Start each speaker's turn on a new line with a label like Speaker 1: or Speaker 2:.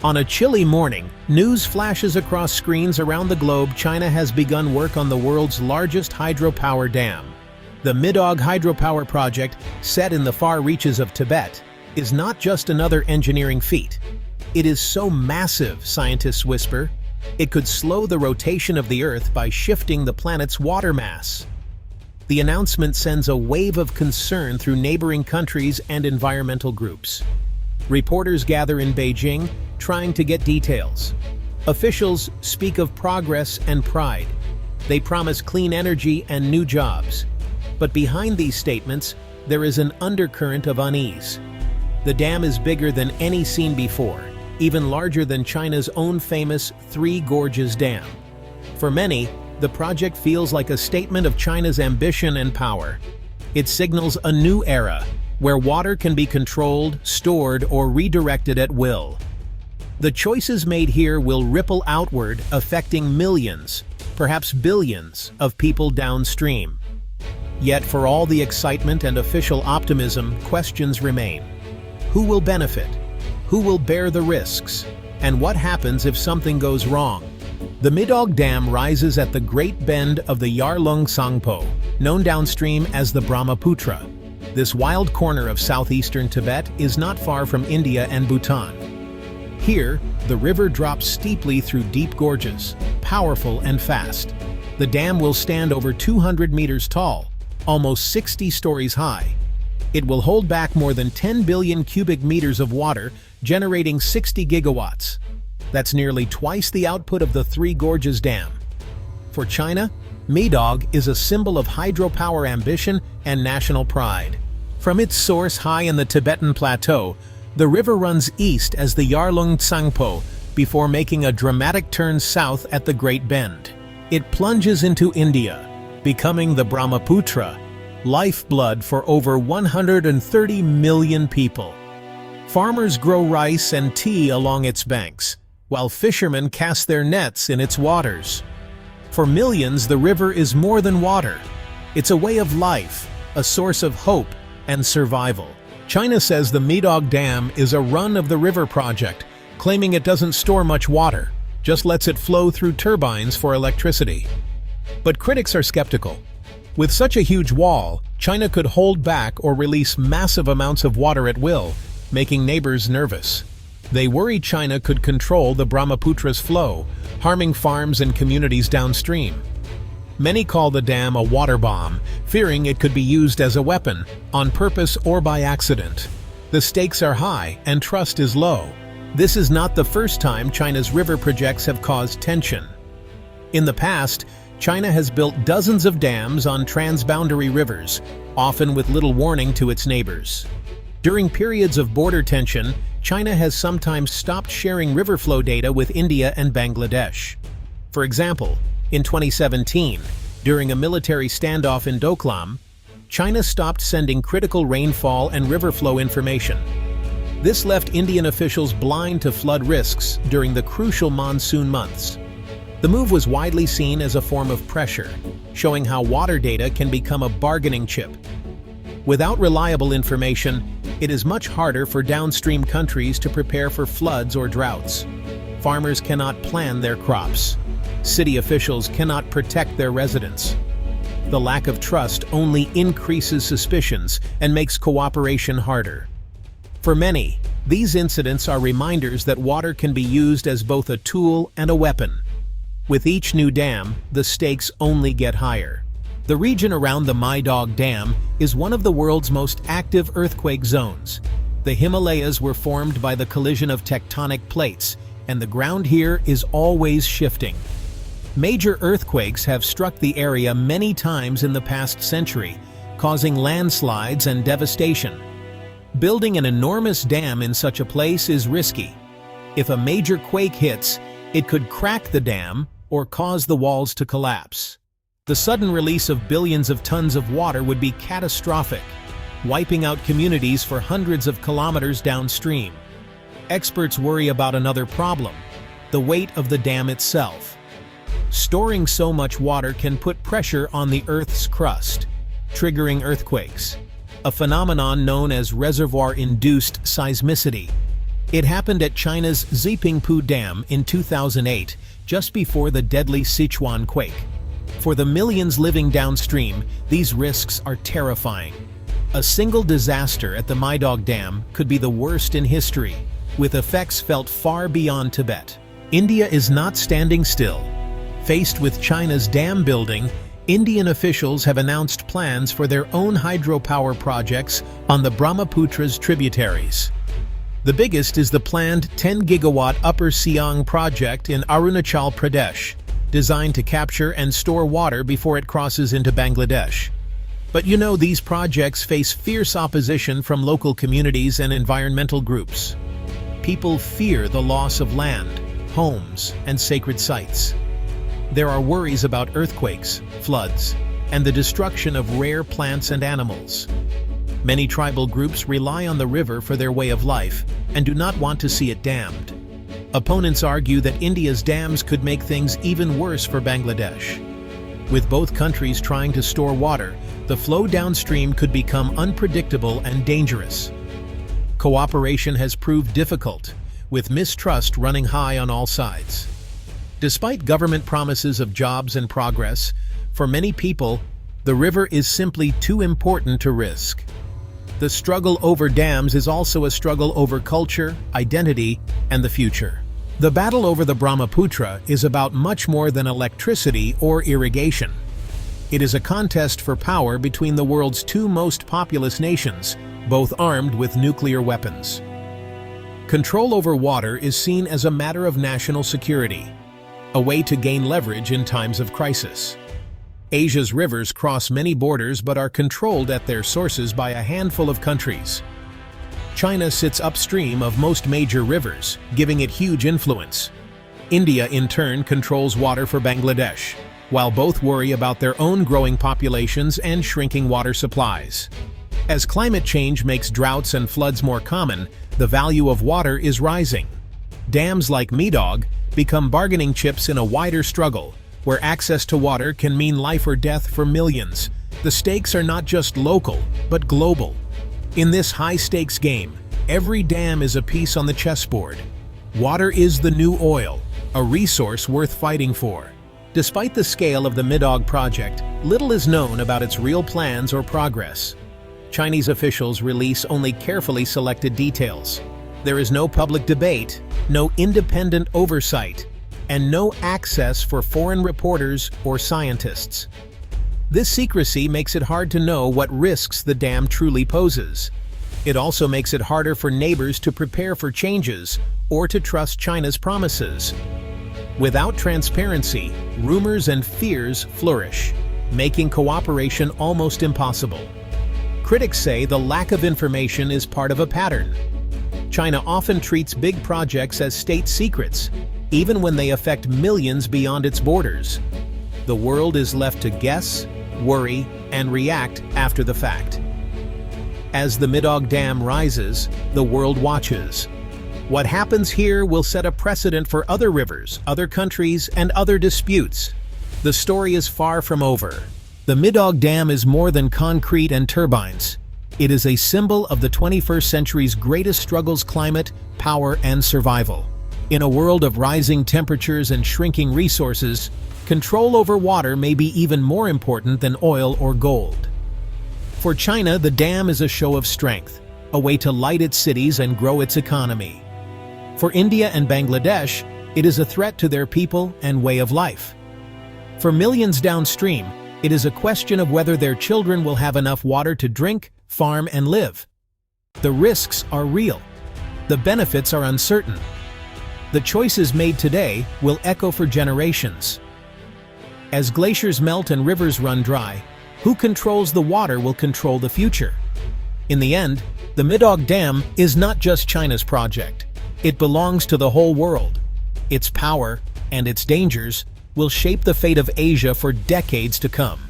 Speaker 1: On a chilly morning, news flashes across screens around the globe. China has begun work on the world's largest hydropower dam. The Midog hydropower project, set in the far reaches of Tibet, is not just another engineering feat. It is so massive, scientists whisper, it could slow the rotation of the Earth by shifting the planet's water mass. The announcement sends a wave of concern through neighboring countries and environmental groups. Reporters gather in Beijing, trying to get details. Officials speak of progress and pride. They promise clean energy and new jobs. But behind these statements, there is an undercurrent of unease. The dam is bigger than any seen before, even larger than China's own famous Three Gorges Dam. For many, the project feels like a statement of China's ambition and power. It signals a new era, where water can be controlled, stored, or redirected at will. The choices made here will ripple outward, affecting millions, perhaps billions, of people downstream. Yet for all the excitement and official optimism, questions remain. Who will benefit? Who will bear the risks? And what happens if something goes wrong? The Midog Dam rises at the Great Bend of the Yarlung Tsangpo, known downstream as the Brahmaputra. This wild corner of southeastern Tibet is not far from India and Bhutan. Here, the river drops steeply through deep gorges, powerful and fast. The dam will stand over 200 meters tall, almost 60 stories high. It will hold back more than 10 billion cubic meters of water, generating 60 gigawatts. That's nearly twice the output of the Three Gorges Dam. For China, Midog is a symbol of hydropower ambition and national pride. From its source high in the Tibetan plateau, the river runs east as the Yarlung Tsangpo before making a dramatic turn south at the Great Bend. It plunges into India, becoming the Brahmaputra, lifeblood for over 130 million people. Farmers grow rice and tea along its banks, while fishermen cast their nets in its waters. For millions, the river is more than water. It's a way of life, a source of hope and survival. China says the Midog Dam is a run-of-the-river project, claiming it doesn't store much water, just lets it flow through turbines for electricity. But critics are skeptical. With such a huge wall, China could hold back or release massive amounts of water at will, making neighbors nervous. They worry China could control the Brahmaputra's flow, harming farms and communities downstream. Many call the dam a water bomb, fearing it could be used as a weapon, on purpose or by accident. The stakes are high and trust is low. This is not the first time China's river projects have caused tension. In the past, China has built dozens of dams on transboundary rivers, often with little warning to its neighbors. During periods of border tension, China has sometimes stopped sharing river flow data with India and Bangladesh. For example, in 2017, during a military standoff in Doklam, China stopped sending critical rainfall and river flow information. This left Indian officials blind to flood risks during the crucial monsoon months. The move was widely seen as a form of pressure, showing how water data can become a bargaining chip. Without reliable information, it is much harder for downstream countries to prepare for floods or droughts. Farmers cannot plan their crops. City officials cannot protect their residents. The lack of trust only increases suspicions and makes cooperation harder. For many, these incidents are reminders that water can be used as both a tool and a weapon. With each new dam, the stakes only get higher. The region around the Midog Dam is one of the world's most active earthquake zones. The Himalayas were formed by the collision of tectonic plates, and the ground here is always shifting. Major earthquakes have struck the area many times in the past century, causing landslides and devastation. Building an enormous dam in such a place is risky. If a major quake hits, it could crack the dam or cause the walls to collapse. The sudden release of billions of tons of water would be catastrophic, wiping out communities for hundreds of kilometers downstream. Experts worry about another problem: the weight of the dam itself. Storing so much water can put pressure on the Earth's crust, triggering earthquakes, a phenomenon known as reservoir-induced seismicity. It happened at China's Zipingpu Dam in 2008, just before the deadly Sichuan quake. For the millions living downstream, these risks are terrifying. A single disaster at the Midog Dam could be the worst in history, with effects felt far beyond Tibet. India is not standing still. Faced with China's dam building, Indian officials have announced plans for their own hydropower projects on the Brahmaputra's tributaries. The biggest is the planned 10-gigawatt Upper Siang project in Arunachal Pradesh, designed to capture and store water before it crosses into Bangladesh. But you know, these projects face fierce opposition from local communities and environmental groups. People fear the loss of land, homes, and sacred sites. There are worries about earthquakes, floods, and the destruction of rare plants and animals. Many tribal groups rely on the river for their way of life and do not want to see it dammed. Opponents argue that India's dams could make things even worse for Bangladesh. With both countries trying to store water, the flow downstream could become unpredictable and dangerous. Cooperation has proved difficult, with mistrust running high on all sides. Despite government promises of jobs and progress, for many people, the river is simply too important to risk. The struggle over dams is also a struggle over culture, identity, and the future. The battle over the Brahmaputra is about much more than electricity or irrigation. It is a contest for power between the world's two most populous nations, both armed with nuclear weapons. Control over water is seen as a matter of national security, a way to gain leverage in times of crisis. Asia's rivers cross many borders but are controlled at their sources by a handful of countries. China sits upstream of most major rivers, giving it huge influence. India, in turn, controls water for Bangladesh, while both worry about their own growing populations and shrinking water supplies. As climate change makes droughts and floods more common, the value of water is rising. Dams like Midog become bargaining chips in a wider struggle, where access to water can mean life or death for millions. The stakes are not just local, but global. In this high-stakes game, every dam is a piece on the chessboard. Water is the new oil, a resource worth fighting for. Despite the scale of the Midog project, little is known about its real plans or progress. Chinese officials release only carefully selected details. There is no public debate, no independent oversight, and no access for foreign reporters or scientists. This secrecy makes it hard to know what risks the dam truly poses. It also makes it harder for neighbors to prepare for changes or to trust China's promises. Without transparency, rumors and fears flourish, making cooperation almost impossible. Critics say the lack of information is part of a pattern. China often treats big projects as state secrets, even when they affect millions beyond its borders. The world is left to guess, worry, and react after the fact. As the Midog Dam rises, the world watches. What happens here will set a precedent for other rivers, other countries, and other disputes. The story is far from over. The Midog Dam is more than concrete and turbines. It is a symbol of the 21st century's greatest struggles: climate, power, and survival. In a world of rising temperatures and shrinking resources, control over water may be even more important than oil or gold. For China, the dam is a show of strength, a way to light its cities and grow its economy. For India and Bangladesh, it is a threat to their people and way of life. For millions downstream, it is a question of whether their children will have enough water to drink, farm, and live. The risks are real. The benefits are uncertain. The choices made today will echo for generations. As glaciers melt and rivers run dry, who controls the water will control the future. In the end, the Midog Dam is not just China's project. It belongs to the whole world. Its power and its dangers will shape the fate of Asia for decades to come.